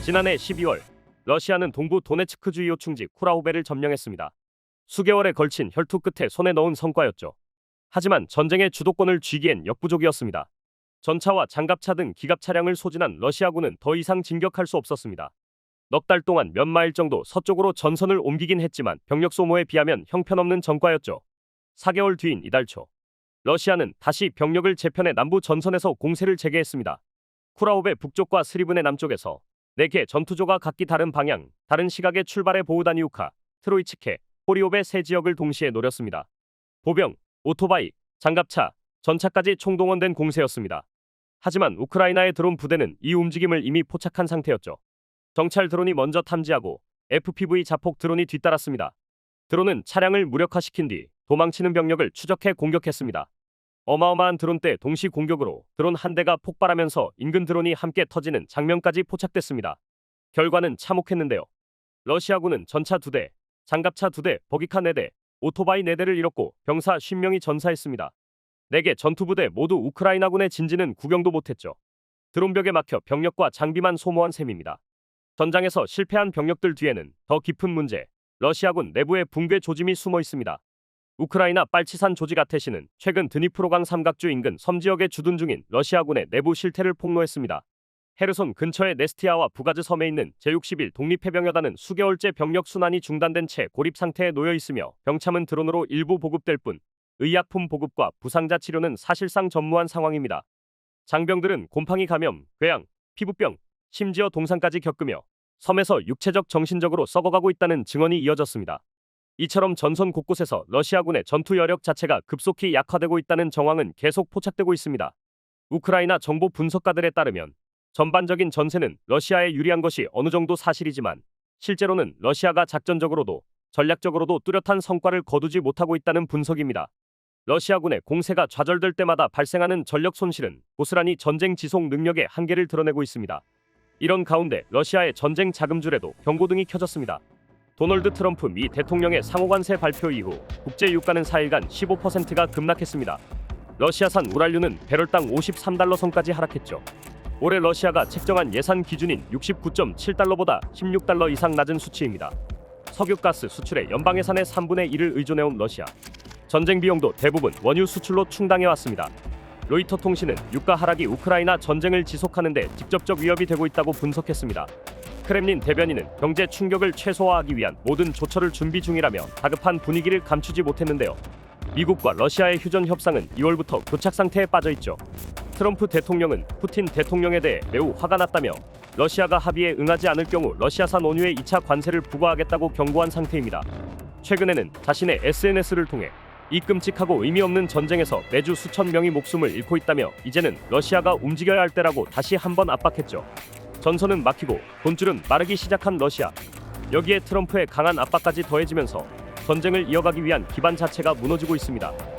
지난해 12월 러시아는 동부 도네츠크 주 요충지 쿠라우베를 점령했습니다. 수개월에 걸친 혈투 끝에 손에 넣은 성과였죠. 하지만 전쟁의 주도권을 쥐기엔 역부족이었습니다. 전차와 장갑차 등 기갑 차량을 소진한 러시아군은 더 이상 진격할 수 없었습니다. 넉 달 동안 몇 마일 정도 서쪽으로 전선을 옮기긴 했지만 병력 소모에 비하면 형편없는 전과였죠. 4개월 뒤인 이달 초 러시아는 다시 병력을 재편해 남부 전선에서 공세를 재개했습니다. 쿠라우베 북쪽과 스리브네 남쪽에서 4개 전투조가 각기 다른 방향, 다른 시각에 출발해 보우다니우카, 트로이츠케, 호리오베 세 지역을 동시에 노렸습니다. 보병, 오토바이, 장갑차, 전차까지 총동원된 공세였습니다. 하지만 우크라이나에 들어온 부대는 이 움직임을 이미 포착한 상태였죠. 정찰 드론이 먼저 탐지하고 FPV 자폭 드론이 뒤따랐습니다. 드론은 차량을 무력화시킨 뒤 도망치는 병력을 추적해 공격했습니다. 어마어마한 드론대 동시 공격으로 드론 한 대가 폭발하면서 인근 드론이 함께 터지는 장면까지 포착됐습니다. 결과는 참혹했는데요. 러시아군은 전차 2대, 장갑차 2대, 버기카 4대, 오토바이 4대를 잃었고 병사 50명이 전사했습니다. 4개 전투부대 모두 우크라이나군의 진지는 구경도 못했죠. 드론벽에 막혀 병력과 장비만 소모한 셈입니다. 전장에서 실패한 병력들 뒤에는 더 깊은 문제, 러시아군 내부의 붕괴 조짐이 숨어 있습니다. 우크라이나 빨치산 조직 아테시는 최근 드니프로강 삼각주 인근 섬 지역에 주둔 중인 러시아군의 내부 실태를 폭로했습니다. 헤르손 근처의 네스티아와 부가즈 섬에 있는 제61 독립해병여단은 수개월째 병력 순환이 중단된 채 고립 상태에 놓여 있으며 병참은 드론으로 일부 보급될 뿐 의약품 보급과 부상자 치료는 사실상 전무한 상황입니다. 장병들은 곰팡이 감염, 궤양, 피부병, 심지어 동상까지 겪으며 섬에서 육체적 정신적으로 썩어가고 있다는 증언이 이어졌습니다. 이처럼 전선 곳곳에서 러시아군의 전투 여력 자체가 급속히 약화되고 있다는 정황은 계속 포착되고 있습니다. 우크라이나 정보 분석가들에 따르면 전반적인 전세는 러시아에 유리한 것이 어느 정도 사실이지만 실제로는 러시아가 작전적으로도 전략적으로도 뚜렷한 성과를 거두지 못하고 있다는 분석입니다. 러시아군의 공세가 좌절될 때마다 발생하는 전력 손실은 고스란히 전쟁 지속 능력의 한계를 드러내고 있습니다. 이런 가운데 러시아의 전쟁 자금줄에도 경고등이 켜졌습니다. 도널드 트럼프 미 대통령의 상호관세 발표 이후 국제 유가는 4일간 15%가 급락했습니다. 러시아산 우랄유는 배럴당 53달러 선까지 하락했죠. 올해 러시아가 책정한 예산 기준인 69.7달러보다 16달러 이상 낮은 수치입니다. 석유가스 수출의 연방 예산의 3분의 1을 의존해온 러시아. 전쟁 비용도 대부분 원유 수출로 충당해왔습니다. 로이터 통신은 유가 하락이 우크라이나 전쟁을 지속하는 데 직접적 위협이 되고 있다고 분석했습니다. 크렘린 대변인은 경제 충격을 최소화하기 위한 모든 조처를 준비 중이라며 다급한 분위기를 감추지 못했는데요. 미국과 러시아의 휴전 협상은 2월부터 교착 상태에 빠져 있죠. 트럼프 대통령은 푸틴 대통령에 대해 매우 화가 났다며 러시아가 합의에 응하지 않을 경우 러시아산 원유의 2차 관세를 부과하겠다고 경고한 상태입니다. 최근에는 자신의 SNS를 통해 이 끔찍하고 의미 없는 전쟁에서 매주 수천 명이 목숨을 잃고 있다며 이제는 러시아가 움직여야 할 때라고 다시 한번 압박했죠. 전선은 막히고 돈줄은 마르기 시작한 러시아. 여기에 트럼프의 강한 압박까지 더해지면서 전쟁을 이어가기 위한 기반 자체가 무너지고 있습니다.